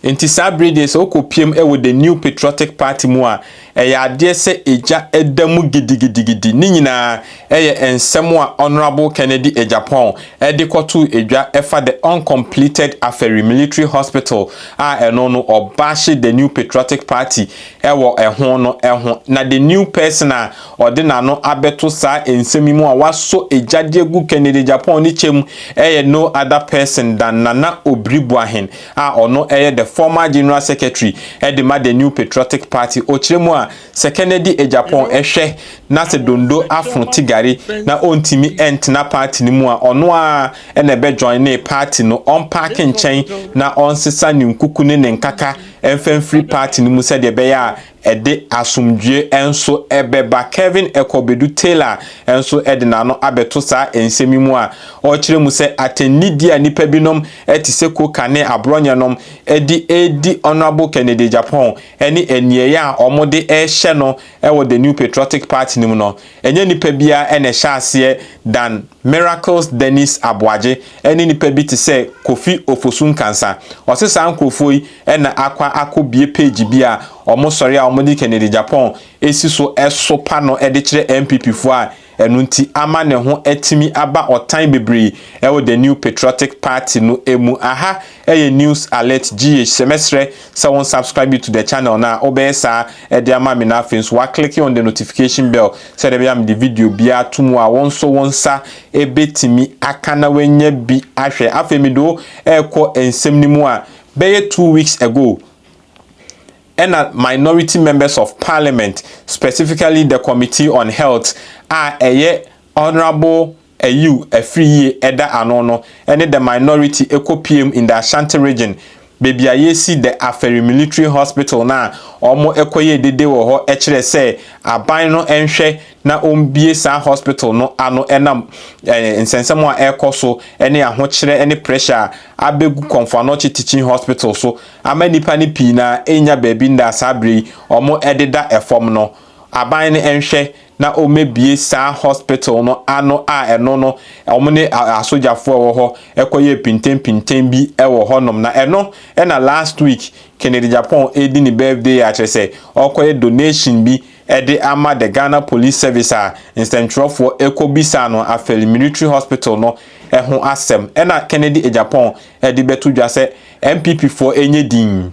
Enti sabride so kopiem with the New Patriotic Party mu a ade se eja edamu gidigidi ni nyina ensem a Honorable Kennedy Agyapong kotu edwa efa the uncompleted Aferi Military Hospital eno no obashi the New Patriotic Party ewo ehon no ehon na the new person a odina no abeto sa ensemi mu a waso ejade egu Kennedy Agyapong ni chem no other person than Nana Obiri Boahen ono the former General Secretary the New Patriotic Party ochiremu a se Kennedy Agyapong ehwe na se dondo afun tigari na ontimi entna party ni mu a ono a be join ne party no on parking chain na on sesa ni nkuku ne nkaka FM free party ni mu se de be ya ede asumdue enso ebeba Kevin Ekobedu Taylor enso edina no abeto sa ensemi mu a ochire mu se atenidi a nipa binom etise ko kane abronyanom edi Honorable Kennedy Agyapong eni eniye ya omode ehye no ewo the New Patriotic Party ni mu no enye nipa bia ene hyaase dan Miracles Dennis Aboaje eni nipa bi te se Kofi Ofosun Kansa osesa nkrofo yi ena akobie page bia omo sori a omo di Kennedy Agyapong esi so esopa no ede kire NPP fo a enu nti ama ne ho etimi aba otan bebre ewo the New Patriotic Party no emu aha news alert GH semestre so won subscribe to the channel na obesa ede ama me na afin so wa click on the notification bell so de be am the video bia tumu a won so wonsa ebetimi akana wenya bi ahwe afemido ekọ ensem ni mu a be 2 weeks ago and minority members of parliament, specifically the Committee on Health, are Honorable a free Eda Anono, and the minority Eco PM in the Ashanti region. Baby, I see the Aferi Military Hospital now. Omo ekoye de wo ho echere se aban no enhwe na ombie sa hospital no ano enam nsensemo a ekoso ene ahokere ene pressure abegu Komfanochi teaching hospital so amanipa ni pi na enya baby nda sabre omo ededa efom no aban ne enhwe na omebie sa hospital no ano a eno no omo ne asojafo wo ho ekoye pintem bi ewo honom na eno ena last week Kennedy Agyapong edi ni birthday a chese okoye donation bi ede ama the Ghana Police Service a instance for ekobisa no Aferi Military Hospital no ehun asem ena Kennedy Agyapong edi betu dwa se NPP for enye din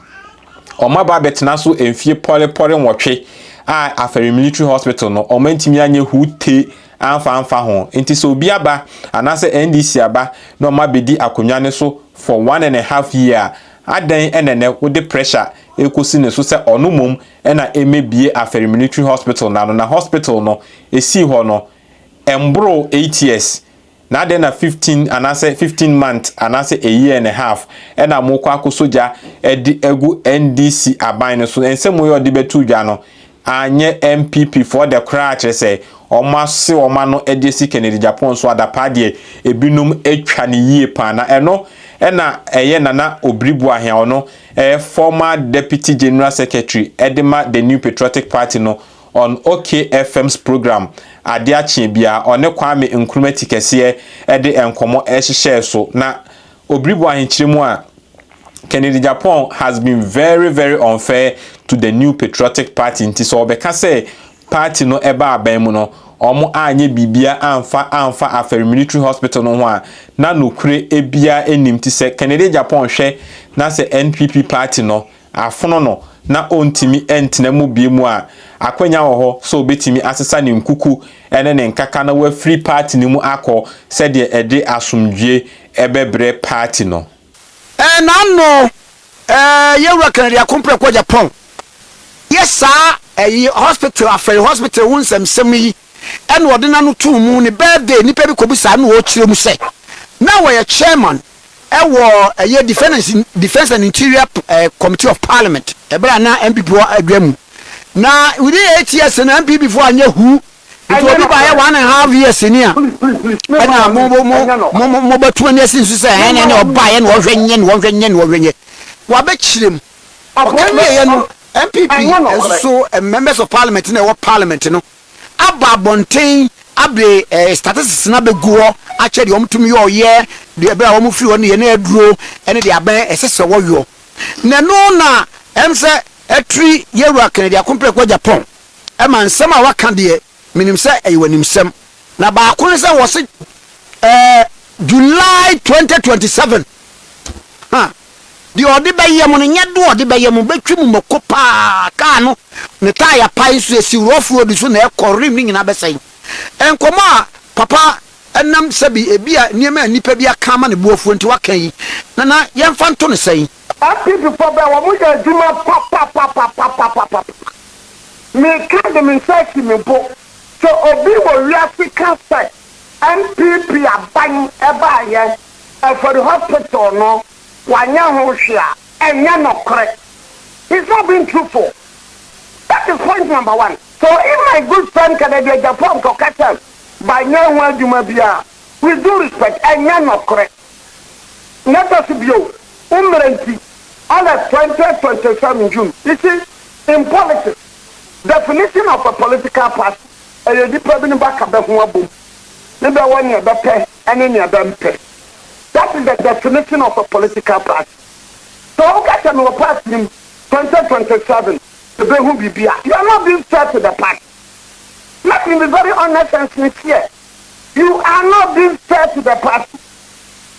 omaba betena so enfie pole nwotwe Aferi Military Hospital no omantimi anye hute amfa ho enti so obi aba anase NDC aba no mabedi akonwa ne so for 1.5 year adan enene with the pressure ekosi ne so se onumom ena emebie Aferi Military Hospital na hospital no esi ho no embro 8 years na den na 15 anase 15 months anase a year and a half ena mokwa akosoja edi egu NDC aban ne so ensemo yo de betu dwa no anye NPP for the crutch say omase omano edesi Kennedy Agyapong so adapade ebinum etwa ne yie pa na eno ena Nana Obiri Boahen ono former Deputy General Secretary edema the New Patriotic Party no on OKFM's program adiachi bia one Kwame Nkrumah kese ede enkomo ehye so na Obiri Boahen chiremu a Kennedy Agyapong has been very unfair to the New Patriotic Party nti so obeka say party no eba aban mu no omo anye bibia amfa Aferi Military Hospital no ho a na nokure ebia enim ti se Kennedy Agyapong hwe na se NPP party no afono no na ontimi entena mu bie mu a akwanya wo ho so obetimi asesa ne nkuku ene ne nkaka na wa free party ni mu akọ se de ede asumdwe ebebre party no no yewra Kennedy Agyapong yes hospital Aferi hospital wunsem yi and ordina no to mu ni birthday ni pe bi ko bisa na wo kire mu se na we chairman defense and interior committee of parliament ebra na MPP wa adwam na within 8 years na MPP for anya hu it will be by 1.5 years ni a na mo batu ani asin so se ene ne oba ye no hwenye wa be kirem o kan ye no MPP so members of parliament na what parliament no aba bonten abre statistics na be guo a che de omtumi yo ye de ebra wo mu firi wo ne ye na aduro ene de aban esese wo yo na no na emse etri yewura Kennedy akompre kwa Japan e man sama waka de minim se eyiwanimsem na ba ko se wo se July 2027 ha di odi beye mo nya do odi beye mo betwi mu makopa ka no ne taya pai so esi rofu odi so na e korim ni nyina besai enkoma papa enam sabi ebia niema nipa bia kama ne buofu nti wakan yi na yemfa nto ne sai NPP for be wo mo je djuma pa me ka de me search me po so obi wo wi Africa side NPP aban eba ye for the hospital no wanya ho hwea enya no correct. He's not being truthful. That is point number 1. So if my good friend Canada Japan to catch by now one juma bia with due respect enya no correct. Let us be umrenti on the 2027 June. You see, in politics, definition of a political party a department back of the boom. Number 1 year better and any other pay. That is the definition of a political party. So get an party in 2027 to be who be beer. You are not being fair to the party. Let me be very honest and sincere. You are not being fair to the party.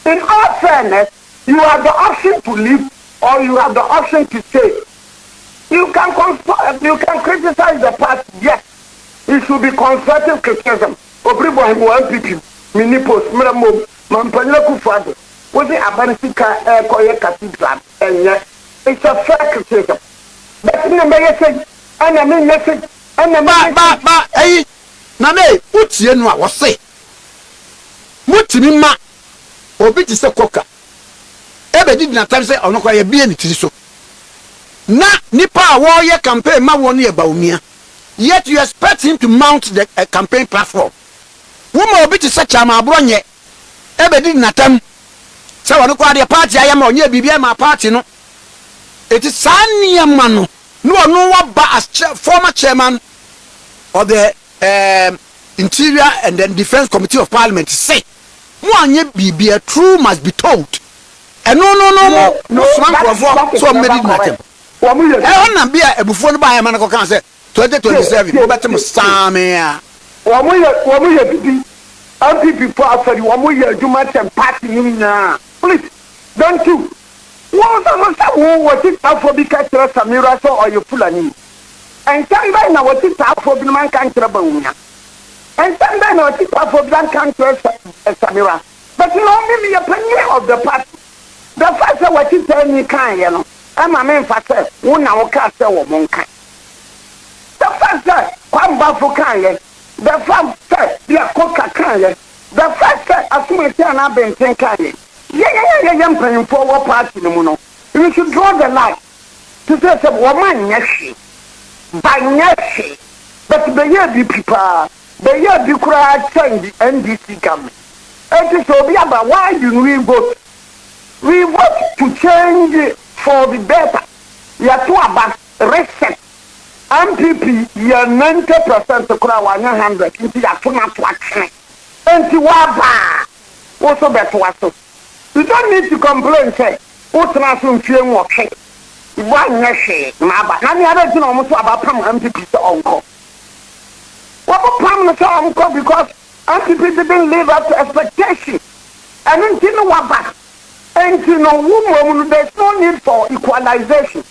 In all fairness, you have the option to leave or you have the option to stay. You can criticize the party, yes. It should be constructive criticism. Obiri Boahen NPP, Minipos, Mramo, Mampanya Kufado, was the Abanisika Koya Cathedral, and yet it's a fair criticism. But in the message, and I mean message, and the ba eh na me utie no a wo se mutimi ma obi ti se koka ebe di na time se ono kwa ye bie ni tiri so na nipa a wo ye campaign ma wo no ye baumia, yet you expect him to mount the campaign platform. Woman obi ti se chama abronye ebe di na time se wono kwa de party ayama onye bibia ma party no it is sania mano no as former chairman of the Interior and then Defense Committee of Parliament say one be true must be told. And no so many nothing. I want to be a before by a man can say 2027 go back to Samia. NPP for you do much and party please don't you what it for because Samira so or you Fulani. And somebody now what it for the man can't trouble. And somebody now what it for blank can't Samira. But you know, maybe a opinion of the party. The first what you tell me can, you know. I'm a man for say, one hour cast a woman can. The first one baffle can, the first the coca can, the first as soon as you're not being can. Yeah, I'm for what party no more. You should draw the line to say some woman, yes, by yes, but the year the people, the year the crowd change the NDC government. It is so be about why you vote. We vote to change it for the better. You are to about reset. NPP, you are 90% to crowd 100 into your phone to action. And to waba also better was. You don't need to complain, say, what's not some feeling okay. One year, Maba. None other thing almost about Pam NPP to uncle. What about Pam to uncle because NPP didn't live up to expectation. And then you know what back. And you know, woman, there's no need for equalization.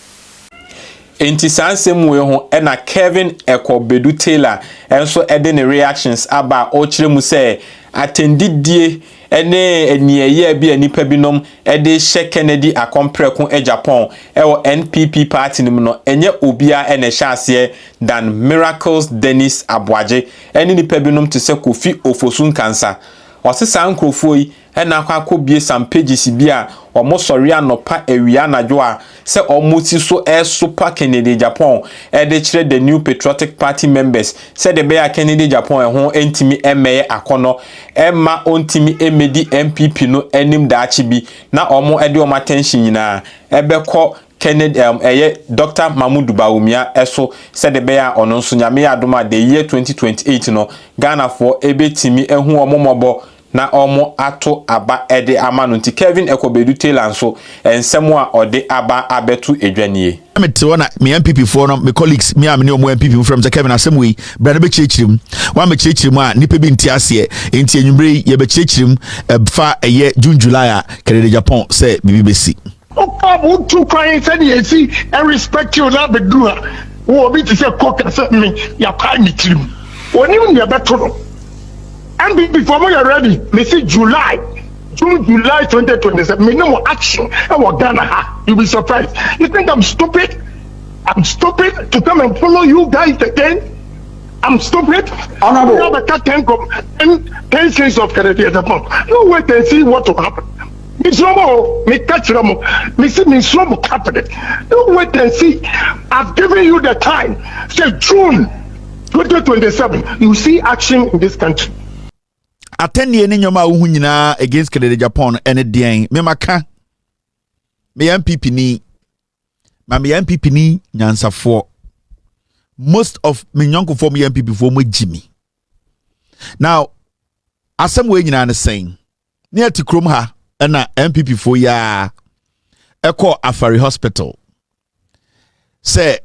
Enti sansem we ho na Kevin Bedu Taylor enso ede ne reactions aba o kire mu se attendidie ene eniye bi anipa binom ede hye Kennedy akompreko Agyapong ewo NPP party nim no enye obia ene hyase than Miracles Dennis Aboagye ene nipa binom to se Kofi Ofosun Kansa wasesa nkrofo yi ena akwa bie some pages bia omo sori anopa ewia najo a se omo ti so super Kennedy Japan e de kire the new patriotic party members se de be ya Kennedy Japan ho entimi emeye akono emma ontimi emedi NPP no enim da achi bi na omo e de omo attention nyina ebekọ Kennedy Dr. Mahmoud Bawumia eso se de be ya ono nso nyame adoma the year 2028 no Ghana for ebetimi ehu omo mobo na omo ato aba ede ama no nti Kevin Ekobedu Taylor nso ensem a ode aba abetu edwanie me te wona me NPP for no me colleagues me am ne omo NPP from Kevin asem brada be chichirim wa me chichirim a nipa bi nti ase enti enwumre ye be chichirim fa eye June July a Canada Japan say bibi besi o tu kwan say dey see and respect you na be do wo bi ti say cook say me ya pa ni tirim oni un ya beto no and before we are ready me see June July 2027 me no action and we Ghana. You'll be surprised. You think I'm stupid? I'm stupid to come and follow you guys again? I'm stupid. Honorable. You have a 10 cents of Canadian Japan. You wait and see what will happen. Miss Romo, me catch Romo, me see Miss Romo happening. You wait and see. I've given you the time. Say June 2027. You see action in this country. Attend ye ni nyoma uhu nyina against Canada Japan ene dien me maka me MPP ni ma me MPP ni nyansafo most of me nyonko for me MPP for mo jimi now asem we nyina ne sen ne atikrom ha na MPP for ya eko Afari Hospital say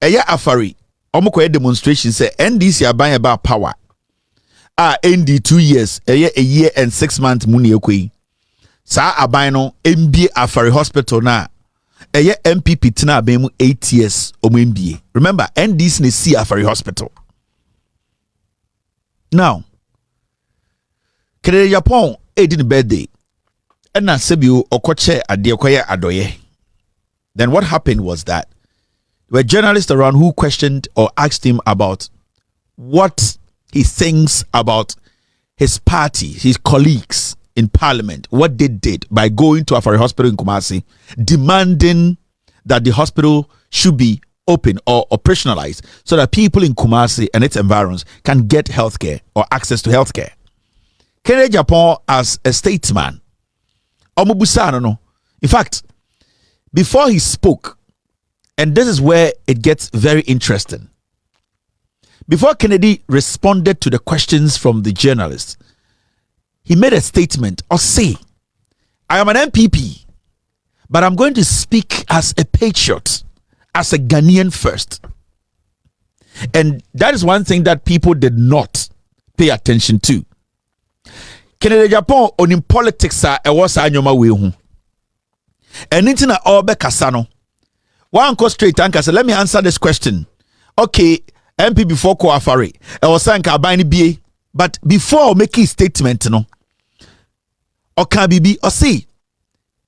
eya Afari omko demonstration say NDC aban about power ND 2 years a year and 6 months muni ekoi sa aban no MBA Afari Hospital na MPP tina aban mu 8 years omo MBA remember NDC ne see Afari Hospital now Canada Japan did birthday and na sebio okoche ade koye adoye then what happened was that there were journalists around who questioned or asked him about what he thinks about his party, his colleagues in parliament, what they did by going to Afari Hospital in Kumasi, demanding that the hospital should be open or operationalized so that people in Kumasi and its environs can get healthcare or access to healthcare. Canada Japan, as a statesman, in fact, before he spoke, and this is where it gets very interesting. Before Kennedy responded to the questions from the journalists, he made a statement or say, I am an MPP, but I'm going to speak as a patriot, as a Ghanaian first. And that is one thing that people did not pay attention to. Canada Japan on in politics a was anyoma we hu. And intina obe kasano. One go straight and say, let me answer this question. Okay, MP before ko Afari. I was saying ka ban BA, but before making statement no. Oka bibi or say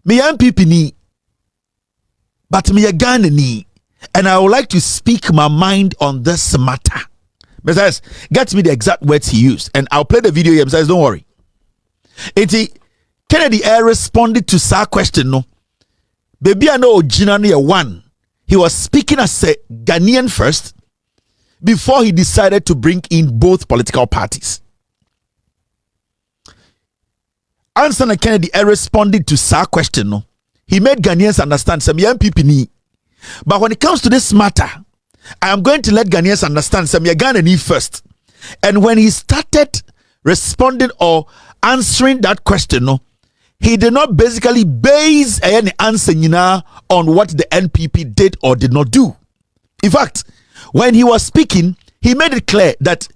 me MPP ni, but me a Ghana ni, and I would like to speak my mind on this matter. Besides, get me the exact words he used, and I'll play the video here. Besides, don't worry. Kennedy responded to that question no. Baby, I know originally one. He was speaking as a Ghanaian first before he decided to bring in both political parties. Anson Kennedy responded to that question. No, he made Ghanaians understand some MPP ni. But when it comes to this matter, I am going to let Ghanaians understand some Ghana ni first. And when he started responding or answering that question, no, he did not basically base any answer on what the NPP did or did not do. In fact, when he was speaking, he made it clear that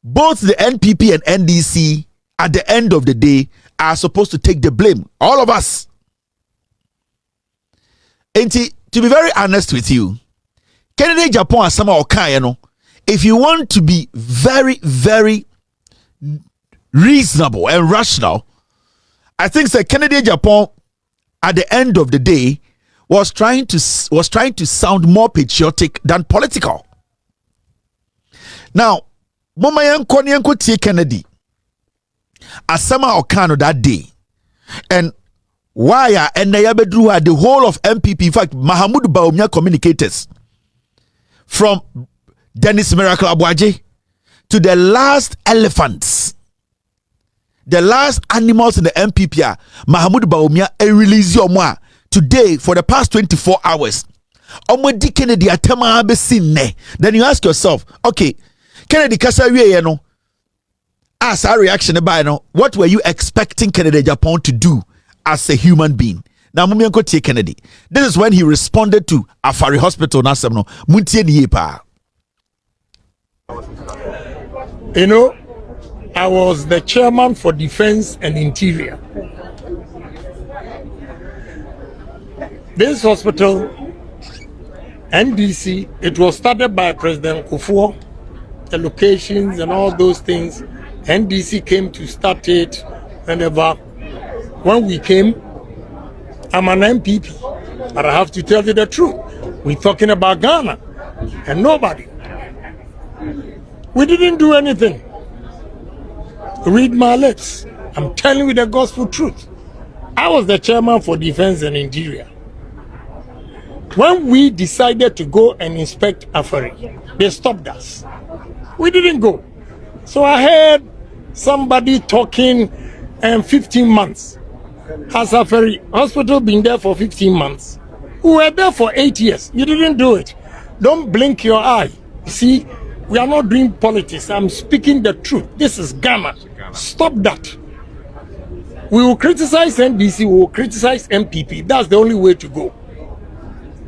both the NPP and NDC, at the end of the day, are supposed to take the blame. All of us. And to be very honest with you, Canada Japan as some if you want to be very, very reasonable and rational, I think that Canada Japan at the end of the day was trying to sound more patriotic than political. Now, Mama Yanko tie Kennedy Asama Okano that day, and why and the whole of MPP, in fact, Mahamudu Bawumia communicators from Dennis Miracle Abuaje to the last elephants, the last animals in the MPP, Mahamudu Bawumia release your moi today for the past 24 hours. Kennedy then you ask yourself, okay, Kennedy Kasawiye no As our reaction by now, what were you expecting Kennedy Agyapong to do as a human being? Now, Mumianko T. Kennedy. This is when he responded to Afari Hospital. You know, I was the chairman for Defense and Interior. This hospital, NDC, it was started by President Kufuor. The locations and all those things, NDC came to start it. Whenever, when we came, I'm an NPP, but I have to tell you the truth. We're talking about Ghana and nobody. We didn't do anything. Read my lips. I'm telling you the gospel truth. I was the chairman for Defense and Interior. When we decided to go and inspect Afari, they stopped us. We didn't go. So I heard somebody talking 15 months. Has Afari Hospital been there for 15 months? We were there for 8 years. You didn't do it. Don't blink your eye. You see, we are not doing politics. I'm speaking the truth. This is Ghana. Stop that. We will criticize NDC, we will criticize NPP. That's the only way to go.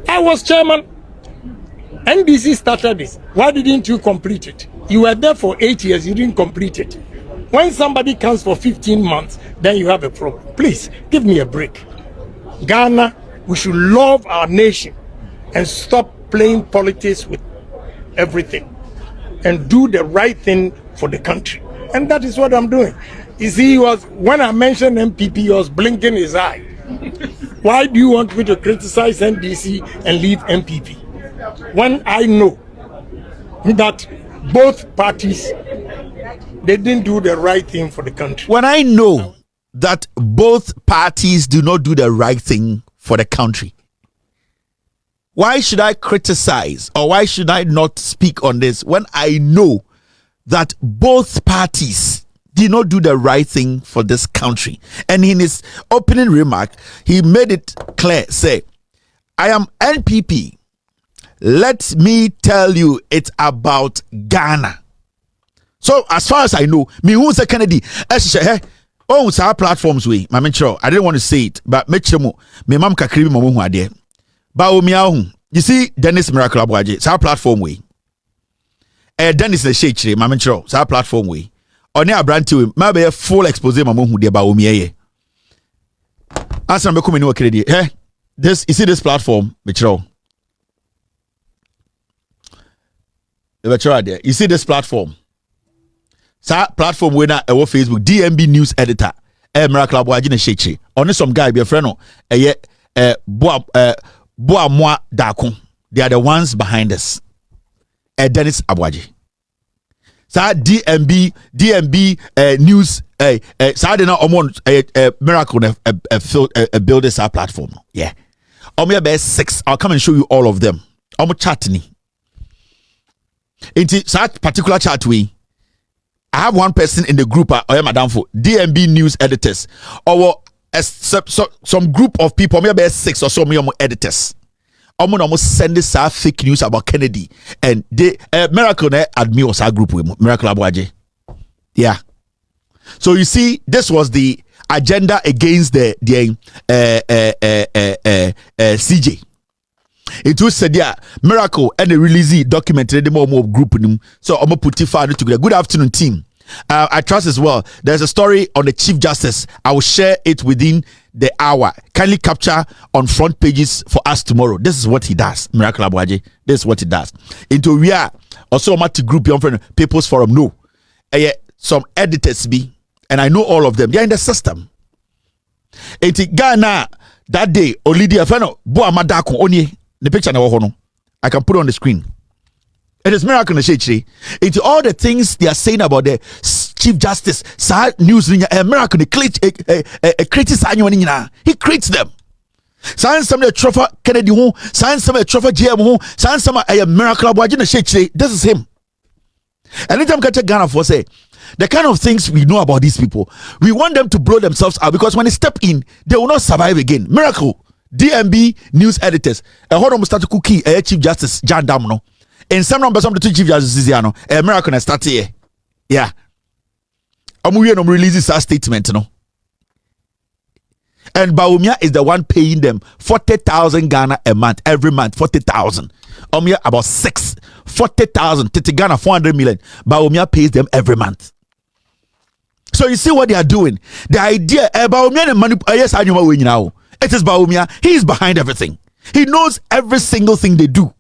I was chairman. NDC started this. Why didn't you complete it? You were there for 8 years, you didn't complete it. When somebody comes for 15 months, then you have a problem. Please, give me a break. Ghana, we should love our nation and stop playing politics with everything and do the right thing for the country. And that is what I'm doing. You see, when I mentioned NPP, he was blinking his eye. Why do you want me to criticize NDC and leave NPP? When I know that both parties, they didn't do the right thing for the country. When I know that both parties do not do the right thing for the country, why should I criticize or why should I not speak on this when I know that both parties did not do the right thing for this country? And in his opening remark, he made it clear, say, I am NPP. Let me tell you, it's about Ghana. So as far as I know, me who's a Kennedy, oh, it's our platforms way. I didn't want to say it, but me mam kakribi mo hu ade. Ba o mi you see Dennis Miracle Abuaje, it's our platform way. Dennis the Shechire, my mentor, it's our platform way. Oni abranti we, ma be full expose mo hu de ba o mi ye. Answer me come ni Kennedy. This you see this platform, Mitro. You see this platform. Platform winner our Facebook DMB news editor. Miracle Abuaje na Shechire. Oni some guy be a friend no. Boa Dakon. They are the ones behind us. Dennis Abuaje. DMB news. Sa de na Miracle build this our platform. Yeah. Be 6. I'll come and show you all of them. Chat ni. Into that particular chat we. I have one person in the group. Madam for DMB news editors. Or some group of people, maybe 6 or so editors. Almost send this fake news about Kennedy, and they Miracle admin was our group with Miracle Abuaje. Yeah. So you see, this was the agenda against the CJ. It was said, yeah, Miracle and the release documented the more group. So I'm gonna put it together. Good afternoon, team. I trust as well. There's a story on the Chief Justice. I will share it within the hour. Kindly capture on front pages for us tomorrow. This is what he does, Miracle Abuaje. This is what he does. Into we are also a multi group young friend People's Forum. No, some editors be, and I know all of them. They are in the system. Into Ghana that day, Olidia Feno Boa Madako Onye. The picture now I can put it on the screen. It is Miracle Nashechri. It's all the things they are saying about the Chief Justice. News Miracle criticize. He creates them. Science some trophy Kennedy who, science some trophy GM who, science some a Miracle Abuaje Nashechri. This is him. Anytime catch Ghana for say the kind of things we know about these people, we want them to blow themselves out because when they step in, they will not survive again. Miracle. DMB news editors. Hold on, start to cookie Chief Justice John Damno. And some numbers of the two Chief Justices here, Miracle start here. Yeah. Omu releases that statement, no. And Bawumia is the one paying them 40,000 Ghana a month, every month, 40,000. Omia about 40,000. Titi Ghana 400 million. Bawumia pays them every month. So you see what they are doing. The idea Bawumia and yes, I know what now. It is Bawumia. He is behind everything. He knows every single thing they do.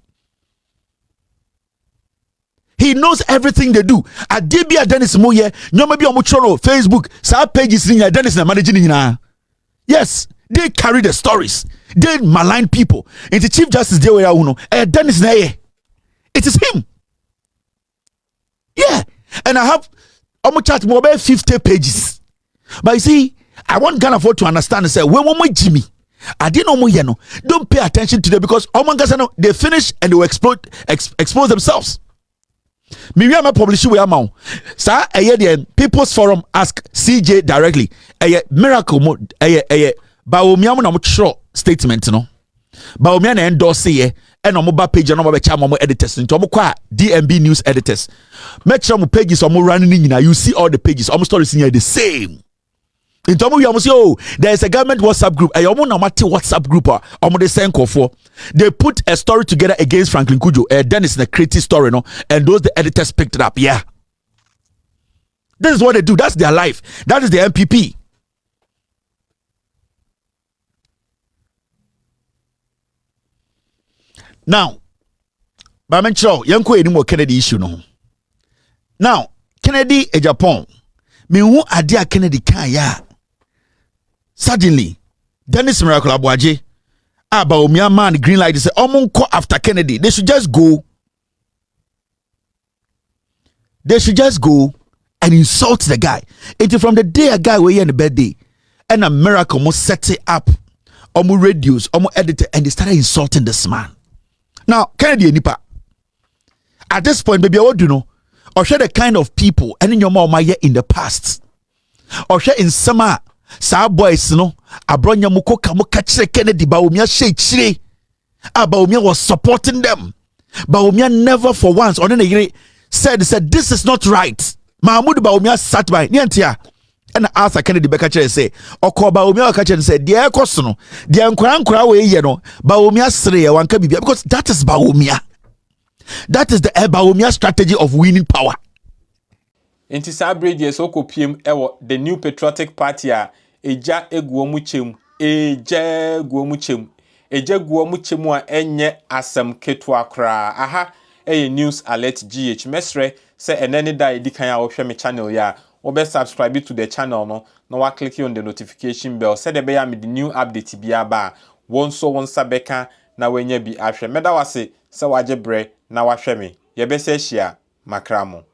He knows everything they do. Adibia Dennis Moye, maybe on Facebook, sa pages in Dennis na managing. Yes, they carry the stories. They malign people. And the Chief Justice they were Dennis na it is him. Yeah, and I have almost chat more about 50 pages. But you see, I want Ghana to understand and say, when Jimmy, I didn't know don't pay attention to them because they finish and they will expose themselves. Me we publish we amount. Sir, People's Forum ask CJ directly. Miracle mo Bawumia mo na mo tro statement no. Bawumia na endorse ye and on mobile page no be chama mo editors nto mo kwa DMB news editors. Make sure mo pages on mo running in you see all the pages almost stories in here the same. In Tomu, we almost there is a government WhatsApp group. A WhatsApp group. They put a story together against Franklin Kujo. Dennis in a creative story, no, and those the editors picked it up. Yeah, this is what they do. That's their life. That is the NPP. Now, but I'm sure young any more Kennedy issue no. Now, Kennedy Agyapong. Me who adia Kennedy can ya. Suddenly, Dennis Miracle Abuaje, Bawumia man green light. They say, "Omunko after Kennedy. They should just go. They should just go and insult the guy. It's from the day a guy were here in the birthday, and a miracle must set it up, omu radios, omu editor, and they started insulting this man. Now, Kennedy nipa. At this point, baby, what do you know? Or share the kind of people and in your mom in the past. Or share in summer. Sa boys no abronya mukoka muka Kennedy Bawumia share Bawumia was supporting them. Bawumia never for once on any said this is not right. Mahmoud Bawumia sat by niantia and asked Kennedy Bekache say oko Bawumia kache say dear kosono dear nkura we ye no Bawumia sere wanka bibia because that is Bawumia. That is the Bawumia strategy of winning power. Inti saa brady so ko piem ewo the New Patriotic Party a eja eguomu chem eja guomu chem a enye asem ketwa kra aha news alert gh mesre se enene da edikan a wo hwe me channel ya wo be subscribe to the channel no na wa click on the notification bell se de be ya me the new update bia ba wonso wonsa beka na wanya bi ahwe meda wase se waje bre na wa hwe me ye be se hia makramo.